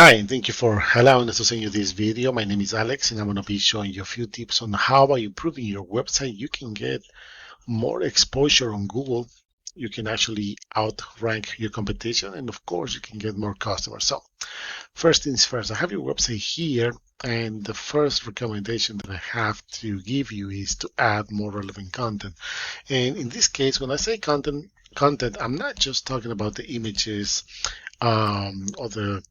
Hi, and thank you for allowing us to send you this video. My name is Alex, and I'm going to be showing you a few tips on how by improving your website you can get more exposure on Google. You can actually outrank your competition, and of course, you can get more customers. So, first things first, I have your website here, and the first recommendation that I have to give you is to add more relevant content. And in this case, when I say content, I'm not just talking about the images or the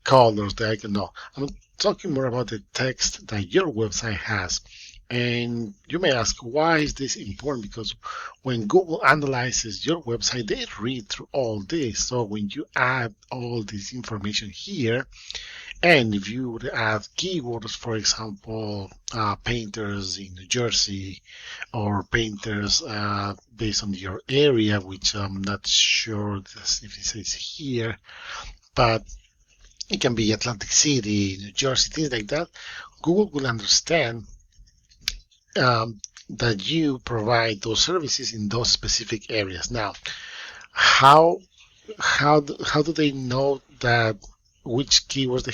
colors, the icon. No, I'm talking more about the text that your website has. And you may ask, why is this important? Because when Google analyzes your website, they read through all this. So when you add all this information here, and if you would add keywords, for example, painters in New Jersey or painters based on your area, which I'm not sure if it says here, but it can be Atlantic City, New Jersey, things like that. Google will understand that you provide those services in those specific areas. Now, how how do they know that which keywords they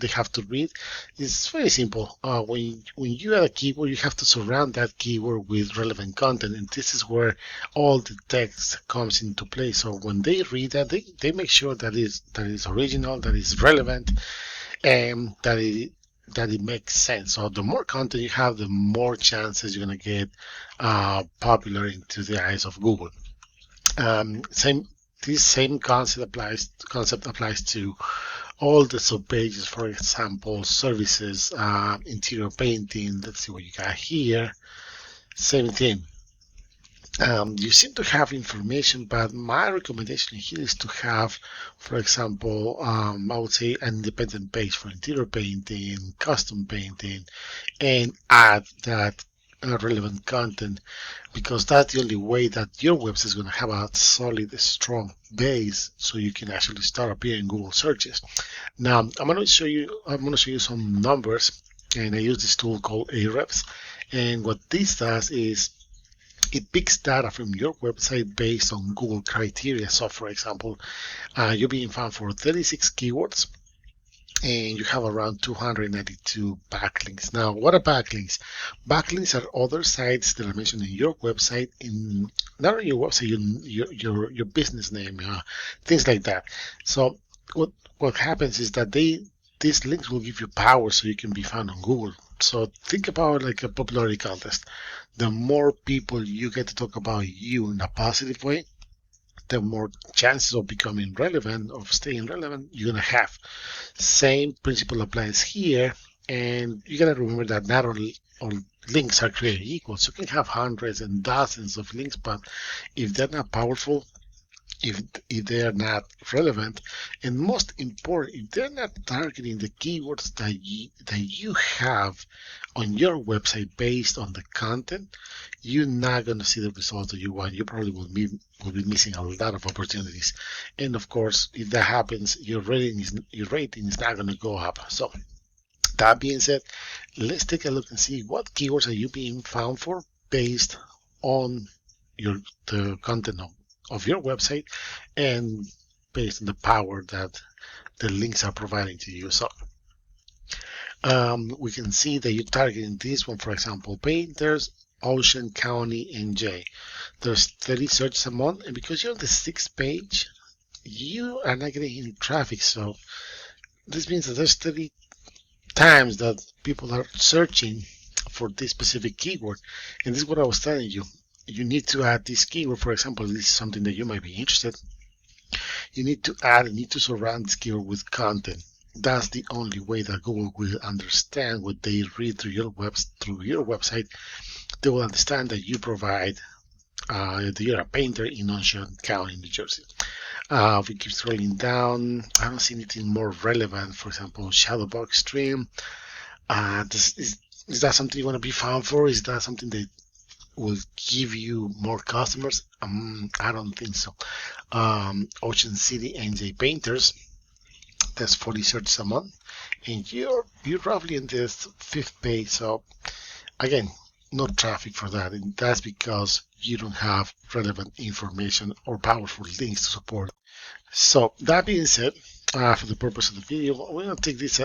have to read? It's very simple. When you add a keyword, you have to surround that keyword with relevant content, and this is where all the text comes into play. So when they read that, they make sure that is original, that is relevant, and that it makes sense. So the more content you have, the more chances you're gonna get popular into the eyes of Google. Same This same concept applies to all the sub pages. For example, services, interior painting. Let's see what you got here. Same thing. You seem to have information, but my recommendation here is to have, for example, I would say an independent page for interior painting, custom painting, and add that relevant content, because that's the only way that your website is going to have a solid, strong base, so you can actually start appearing in Google searches. Now, I'm going to show you some numbers, and I use this tool called Ahrefs, and what this does is it picks data from your website based on Google criteria. So, for example, you're being found for 36 keywords, and you have around 292 backlinks. Now, what are backlinks? Backlinks are other sites that are mentioned in your website, in not only your website, your business name, things like that. So, what happens is that these links will give you power, so you can be found on Google. So think about like a popularity contest. The more people you get to talk about you in a positive way, the more chances of becoming relevant, of staying relevant, you're gonna have. Same principle applies here, and you gotta remember that not all links are created equal. So you can have hundreds and dozens of links, but if they're not powerful, if they are not relevant, and most important, if they're not targeting the keywords that you have on your website based on the content, you're not going to see the results that you want. You probably will be missing a lot of opportunities. And of course, if that happens, your rating is not going to go up. So that being said, let's take a look and see what keywords are you being found for based on the content of your website, and based on the power that the links are providing to you. So we can see that you're targeting this one, for example, painters, Ocean County, NJ. There's 30 searches a month, and because you're on the 6th page, you are not getting any traffic. So this means that there's 30 times that people are searching for this specific keyword. And this is what I was telling you. You need to add this keyword. For example, this is something that you might be interested. You need to surround this keyword with content. That's the only way that Google will understand what they read through your website. They will understand that you provide that you're a painter in Ocean County, New Jersey. If we keep scrolling down, I don't see anything more relevant. For example, Shadowbox Stream. Is that something you want to be found for? Is that something that will give you more customers? I don't think so. Ocean City NJ Painters, that's 40 searches a month, and you're roughly in this 5th page. So again, no traffic for that, and that's because you don't have relevant information or powerful links to support. So that being said, for the purpose of the video, we're going to take this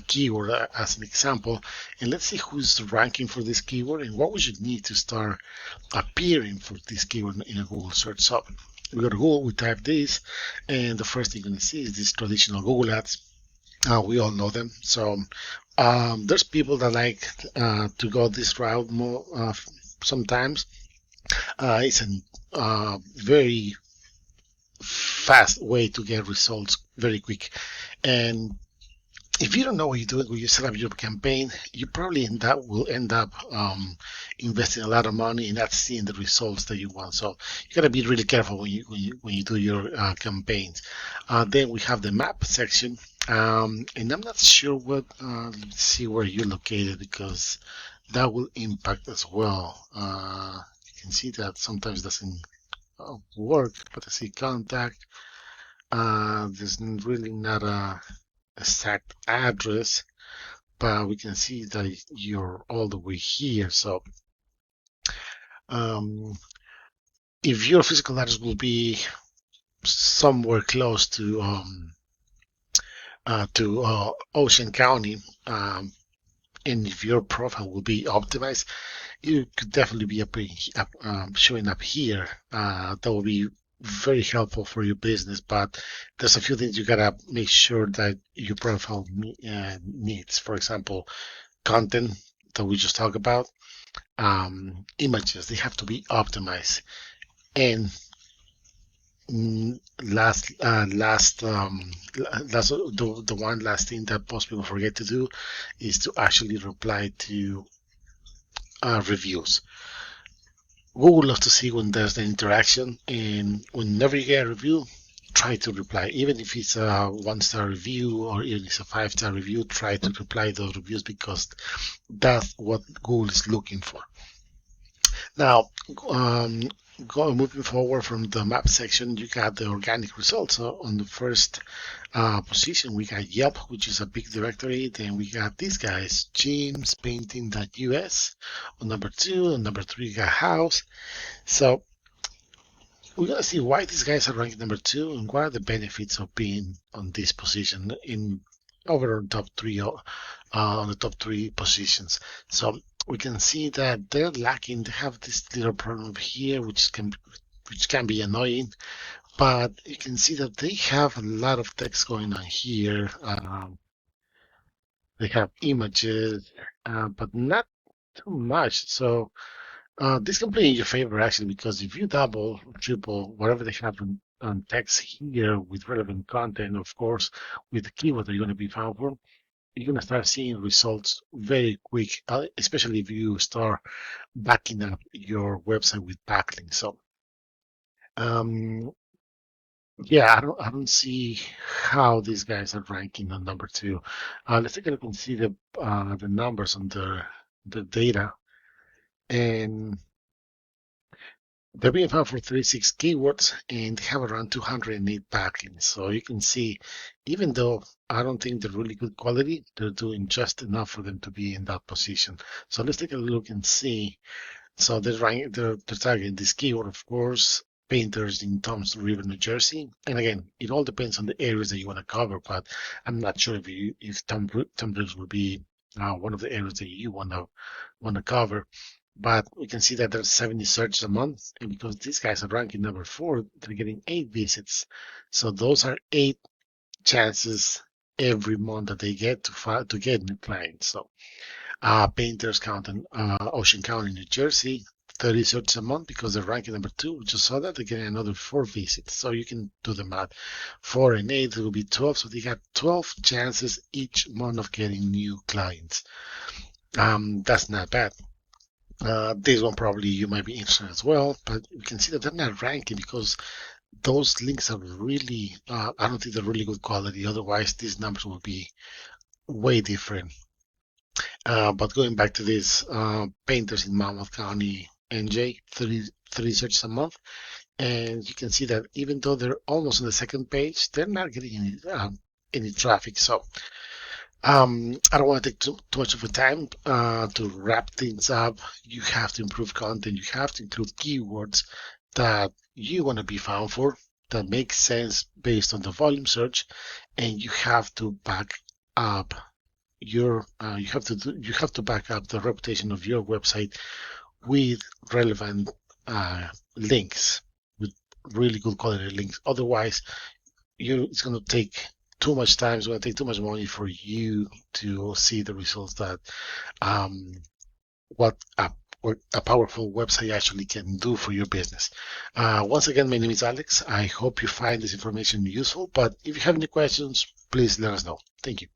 keyword as an example, and let's see who's ranking for this keyword and what we should need to start appearing for this keyword in a Google search. So we go to Google, we type this, and the first thing you're going to see is this traditional Google ads. We all know them. So there's people that like to go this route more sometimes. It's a very fast way to get results very quick. And if you don't know what you're doing when you set up your campaign, you probably will end up investing a lot of money and not seeing the results that you want. So you got to be really careful when you do your campaigns. Then we have the map section, and I'm not sure what. Let's see where you're located because that will impact as well. You can see that sometimes it doesn't work, but I see contact. There's really not a exact address, but we can see that you're all the way here. So if your physical address will be somewhere close to Ocean County, and if your profile will be optimized, you could definitely be showing up here. That will be very helpful for your business, but there's a few things you gotta make sure that your profile needs. For example, content that we just talked about, images, they have to be optimized. And last the one last thing that most people forget to do is to actually reply to reviews. Google loves to see when there's an interaction, and whenever you get a review, try to reply. Even if it's a 1-star review or even if it's a 5-star review, try to reply those reviews because that's what Google is looking for. Now, moving forward from the map section, you got the organic results. So on the first position, we got Yelp, which is a big directory. Then we got these guys, jamespainting.us on number 2. On number 3, we got House. So we're going to see why these guys are ranked number 2 and what are the benefits of being on this position in over on top 3 on the top 3 positions. So we can see that they're lacking. They have this little problem here, which can be annoying. But you can see that they have a lot of text going on here. They have images, but not too much. So this can play in your favor actually, because if you double, triple, whatever they have on text here with relevant content, of course, with the keyword that you're going to be found for, you're going to start seeing results very quick, especially if you start backing up your website with backlinks. So, yeah, I don't see how these guys are ranking on number 2. Let's take a look and see the numbers on the data, and they're being found for 36 keywords, and they have around 208 backlinks. So you can see, even though I don't think they're really good quality, they're doing just enough for them to be in that position. So let's take a look and see. So they're targeting this keyword, of course, painters in Toms River, New Jersey. And again, it all depends on the areas that you want to cover, but I'm not sure if Toms will be one of the areas that you want to cover. But we can see that there's 70 searches a month, and because these guys are ranking number 4, they're getting 8 visits. So those are 8 chances every month that they get to get new clients. So painters count in Ocean County, New Jersey, 30 searches a month because they're ranking number 2. We just saw that they're getting another 4 visits. So you can do the math. 4 and 8 will be 12. So they got 12 chances each month of getting new clients. That's not bad. This one probably you might be interested as well, but you can see that they're not ranking because those links are really, I don't think they're really good quality. Otherwise, these numbers will be way different. But going back to this, painters in Monmouth County, NJ, 30 searches a month. And you can see that even though they're almost on the second page, they're not getting any traffic. So I don't want to take too much of a time to wrap things up. You have to improve content. You have to include keywords that you want to be found for. that make sense based on the volume search, and you have to back up your you have to back up the reputation of your website with relevant links, with really good quality links. Otherwise, it's going to take too much time. It's going to take too much money for you to see the results that what a powerful website actually can do for your business. Once again, my name is Alex. I hope you find this information useful, but if you have any questions, please let us know. Thank you.